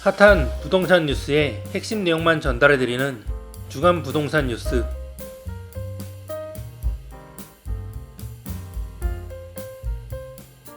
핫한 부동산 뉴스의 핵심 내용만 전달해드리는 주간 부동산 뉴스.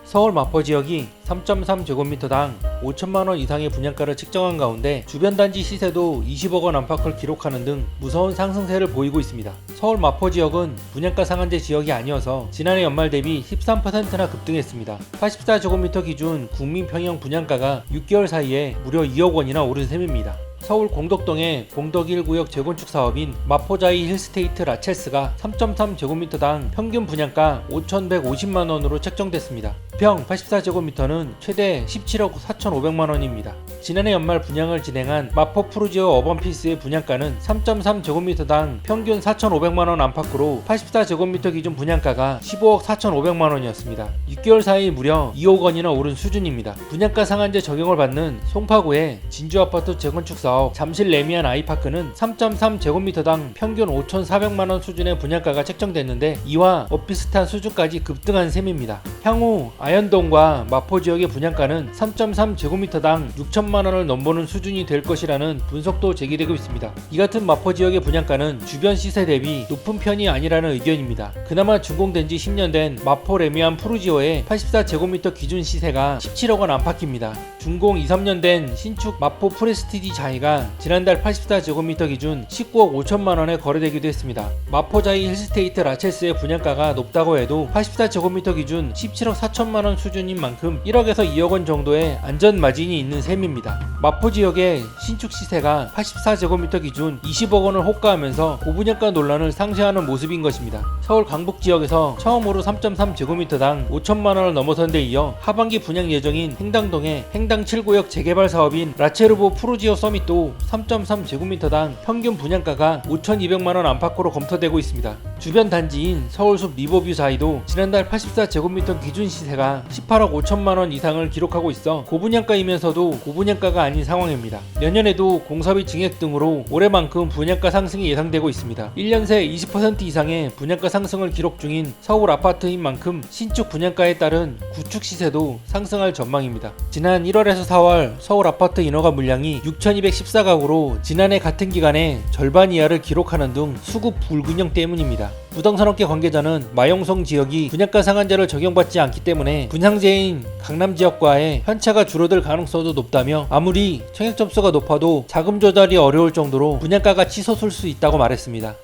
서울 마포 지역이 3.3제곱미터당 5천만원 이상의 분양가를 책정한 가운데 주변 단지 시세도 20억원 안팎을 기록하는 등 무서운 상승세를 보이고 있습니다. 서울 마포 지역은 분양가 상한제 지역이 아니어서 지난해 연말 대비 13%나 급등했습니다. 84제곱미터 기준 국민평형 분양가가 6개월 사이에 무려 2억원이나 오른 셈입니다. 서울 공덕동의 공덕 1구역 재건축 사업인 마포자이 힐스테이트 라첼스가 3.3제곱미터당 평균 분양가 5,150만원으로 책정됐습니다. 평 84제곱미터는 최대 17억 4,500만원입니다. 지난해 연말 분양을 진행한 마포 푸르지오 어번피스의 분양가는 3.3제곱미터당 평균 4,500만원 안팎으로 84제곱미터 기준 분양가가 15억 4,500만원이었습니다. 6개월 사이 무려 2억원이나 오른 수준입니다. 분양가 상한제 적용을 받는 송파구의 진주아파트 재건축 사업 잠실 레미안 아이파크는 3.3제곱미터당 평균 5,400만원 수준의 분양가가 책정됐는데 이와 비슷한 수준까지 급등한 셈입니다. 향후 아현동과 마포 지역의 분양가는 3.3제곱미터당 6천만원을 넘보는 수준이 될 것이라는 분석도 제기되고 있습니다. 이 같은 마포 지역의 분양가는 주변 시세 대비 높은 편이 아니라는 의견입니다. 그나마 준공된 지 10년 된 마포 레미안 푸르지오의 84제곱미터 기준 시세가 17억원 안팎입니다. 준공 2-3년 된 신축 마포 프레스티지 자이가 지난달 84제곱미터 기준 19억 5천만원에 거래되기도 했습니다. 마포자이 힐스테이트 라첼스의 분양가가 높다고 해도 84제곱미터 기준 17억 4천만원 수준인 만큼 1억에서 2억원 정도의 안전 마진이 있는 셈입니다. 마포 지역의 신축 시세가 84제곱미터 기준 20억원을 호가하면서 고분양가 논란을 상쇄하는 모습인 것입니다. 서울 강북 지역에서 처음으로 3.3제곱미터당 5천만원을 넘어선 데 이어 하반기 분양 예정인 행당동의 행당 7구역 재개발 사업인 라체르보 푸르지오 서밋도 3.3제곱미터당 평균 분양가가 5,200만원 안팎으로 검토되고 있습니다. 주변 단지인 서울숲 리버뷰 사이도 지난달 84제곱미터 기준 시세가 18억 5천만원 이상을 기록하고 있어 고분양가이면서도 고분양가가 아닌 상황입니다. 내년에도 공사비 증액 등으로 올해만큼 분양가 상승이 예상되고 있습니다. 1년 새 20% 이상의 분양가 상승을 기록 중인 서울 아파트인 만큼 신축 분양가에 따른 구축 시세도 상승할 전망입니다. 지난 1월에서 4월 서울 아파트 인허가 물량이 6,214가구로 지난해 같은 기간에 절반 이하를 기록하는 등 수급 불균형 때문입니다. 부동산업계 관계자는 마용성 지역이 분양가 상한제를 적용받지 않기 때문에 분양제인 강남 지역과의 편차가 줄어들 가능성도 높다며 아무리 청약 점수가 높아도 자금 조달이 어려울 정도로 분양가가 치솟을 수 있다고 말했습니다.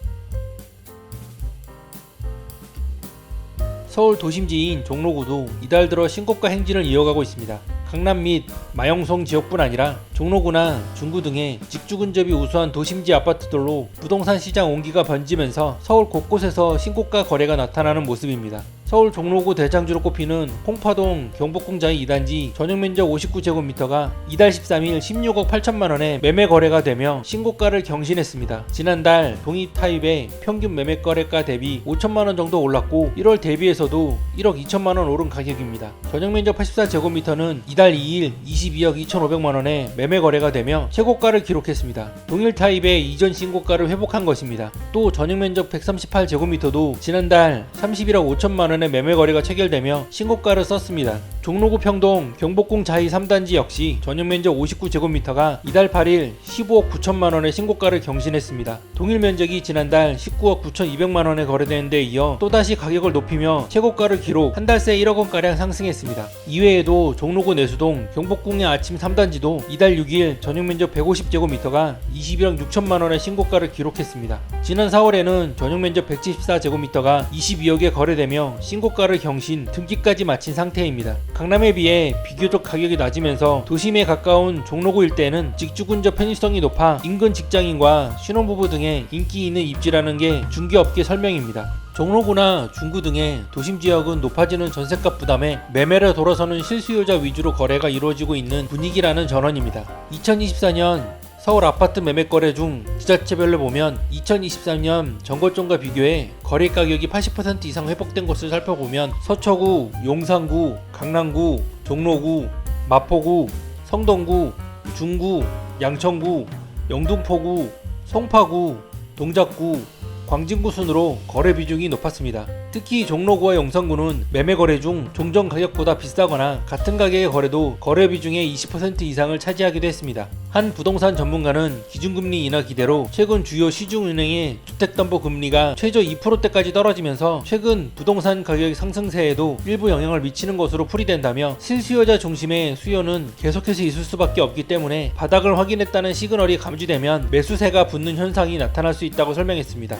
서울 도심지인 종로구도 이달 들어 신고가 행진을 이어가고 있습니다. 강남 및 마용성 지역뿐 아니라 종로구나 중구 등의 직주 근접이 우수한 도심지 아파트들로 부동산 시장 온기가 번지면서 서울 곳곳에서 신고가 거래가 나타나는 모습입니다. 서울 종로구 대장주로 꼽히는 홍파동 경복궁자이 2단지 전용면적 59제곱미터가 이달 13일 16억 8천만원에 매매 거래가 되며 신고가를 경신했습니다. 지난달 동일 타입의 평균 매매 거래가 대비 5천만원 정도 올랐고 1월 대비해서도 1억 2천만원 오른 가격입니다. 전용면적 84제곱미터는 이달 2일 22억 2,500만원에 매매 거래가 되며 최고가를 기록했습니다. 동일 타입의 이전 신고가를 회복한 것입니다. 또 전용면적 138제곱미터도 지난달 31억 5천만원에 매매 거래가 체결되며 신고가를 썼습니다. 종로구 평동 경복궁 자이 3단지 역시 전용면적 59제곱미터가 이달 8일 15억 9천만원의 신고가를 경신했습니다. 동일 면적이 지난달 19억 9,200만원에 거래되는 데 이어 또다시 가격을 높이며 최고가를 기록, 한 달 새 1억원가량 상승했습니다. 이외에도 종로구 내수동 경복궁의 아침 3단지도 이달 6일 전용면적 150제곱미터가 21억 6천만원의 신고가를 기록했습니다. 지난 4월에는 전용면적 174제곱미터가 22억에 거래되며 신고가를 경신, 등기까지 마친 상태입니다. 강남에 비해 비교적 가격이 낮으면서 도심에 가까운 종로구 일대는 직주 근접 편의성이 높아 인근 직장인과 신혼부부 등의 인기 있는 입지라는 게 중개업계 설명입니다. 종로구나 중구 등의 도심지역은 높아지는 전셋값 부담에 매매를 돌아서는 실수요자 위주로 거래가 이루어지고 있는 분위기라는 전언입니다. 2024년 서울 아파트 매매 거래 중 지자체별로 보면 2023년 전고점과 비교해 거래 가격이 80% 이상 회복된 것을 살펴보면 서초구, 용산구, 강남구, 종로구, 마포구, 성동구, 중구, 양천구, 영등포구, 송파구, 동작구, 광진구 순으로 거래 비중이 높았습니다. 특히 종로구와 용산구는 매매 거래 중 종전 가격보다 비싸거나 같은 가격의 거래도 거래 비중의 20% 이상을 차지하기도 했습니다. 한 부동산 전문가는 기준금리 인하 기대로 최근 주요 시중은행의 주택담보금리가 최저 2%대까지 떨어지면서 최근 부동산 가격 상승세에도 일부 영향을 미치는 것으로 풀이된다며 실수요자 중심의 수요는 계속해서 있을 수밖에 없기 때문에 바닥을 확인했다는 시그널이 감지되면 매수세가 붙는 현상이 나타날 수 있다고 설명했습니다.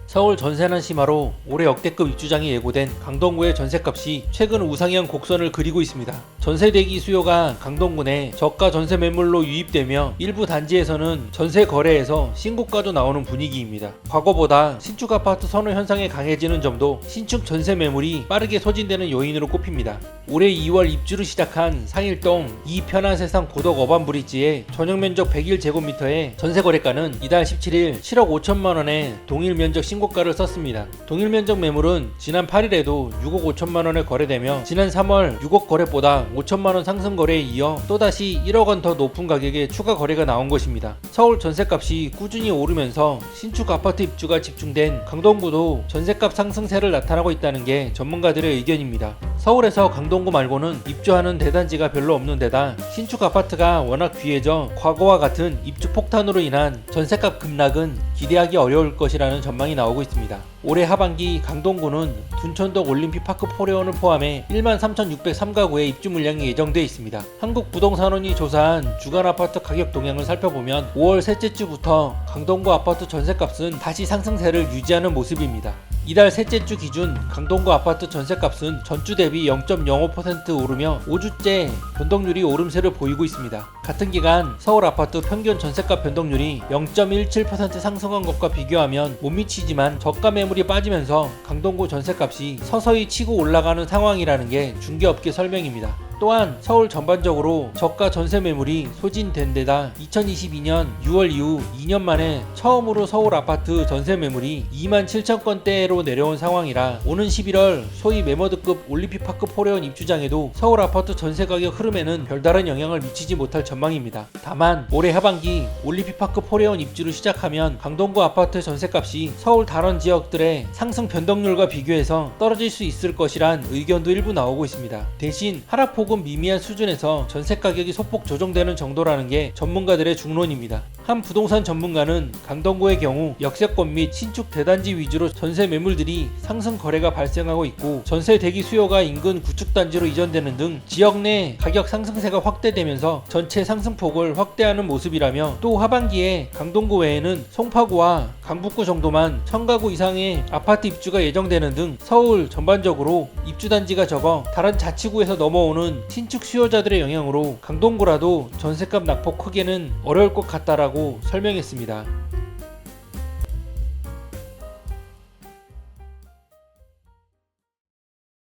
서울 전세난 심화로 올해 역대급 입주장이 예고된 강동구의 전셋값이 최근 우상향 곡선을 그리고 있습니다. 전세 대기 수요가 강동구 내 저가 전세 매물로 유입되며 일부 단지에서는 전세 거래에서 신고가도 나오는 분위기입니다. 과거보다 신축 아파트 선호 현상이 강해지는 점도 신축 전세 매물이 빠르게 소진되는 요인으로 꼽힙니다. 올해 2월 입주를 시작한 상일동 이편한세상 고덕 어반브릿지의 전용 면적 101제곱미터의 전세 거래가는 이달 17일 7억 5천만 원의 동일 면적 신고가를 썼습니다. 동일 면적 매물은 지난 8일에도 6억 5천만 원에 거래되며 지난 3월 6억 거래보다 5천만 원 상승 거래에 이어 또다시 1억 원 더 높은 가격의 추가 거래가 나온 것입니다. 서울 전세값이 꾸준히 오르면서 신축 아파트 입주가 집중된 강동구도 전세값 상승세를 나타나고 있다는 게 전문가들의 의견입니다. 서울에서 강동구 말고는 입주하는 대단지가 별로 없는 데다 신축 아파트가 워낙 귀해져 과거와 같은 입주 폭탄으로 인한 전세값 급락은 기대하기 어려울 것이라는 전망이 나오고 있습니다. 올해 하반기 강동구는 둔천동 올림픽파크 포레온을 포함해 13,603가구의 입주 물량이 예정되어 있습니다. 한국부동산원이 조사한 주간 아파트 가격 동향을 살펴보면 5월 셋째 주부터 강동구 아파트 전세값은 다시 상승세를 유지하는 모습입니다. 이달 셋째 주 기준 강동구 아파트 전세값은 전주 대비 0.05% 오르며 5주째 변동률이 오름세를 보이고 있습니다. 같은 기간 서울 아파트 평균 전세값 변동률이 0.17% 상승한 것과 비교하면 못 미치지만 저가 매물이 빠지면서 강동구 전세값이 서서히 치고 올라가는 상황이라는 게 중개업계 설명입니다. 또한 서울 전반적으로 저가 전세 매물이 소진된 데다 2022년 6월 이후 2년 만에 처음으로 서울 아파트 전세 매물이 27,000건대로 내려온 상황이라 오는 11월 소위 메머드급 올림픽파크 포레온 입주장에도 서울 아파트 전세 가격 흐름에는 별다른 영향을 미치지 못할 전망입니다. 다만 올해 하반기 올림픽파크 포레온 입주를 시작하면 강동구 아파트 전세값이 서울 다른 지역들의 상승 변동률과 비교해서 떨어질 수 있을 것이란 의견도 일부 나오고 있습니다. 대신 하락폭 미미한 수준에서 전세 가격이 소폭 조정되는 정도라는 게 전문가들의 중론입니다. 한 부동산 전문가는 강동구의 경우 역세권 및 신축 대단지 위주로 전세 매물들이 상승 거래가 발생하고 있고 전세 대기 수요가 인근 구축 단지로 이전되는 등 지역 내 가격 상승세가 확대되면서 전체 상승폭을 확대하는 모습이라며 또 하반기에 강동구 외에는 송파구와 강북구 정도만 1000가구 이상의 아파트 입주가 예정되는 등 서울 전반적으로 입주 단지가 적어 다른 자치구에서 넘어오는 신축 수요자들의 영향으로 강동구라도 전세값 낙폭 크게는 어려울 것 같다라고 설명했습니다.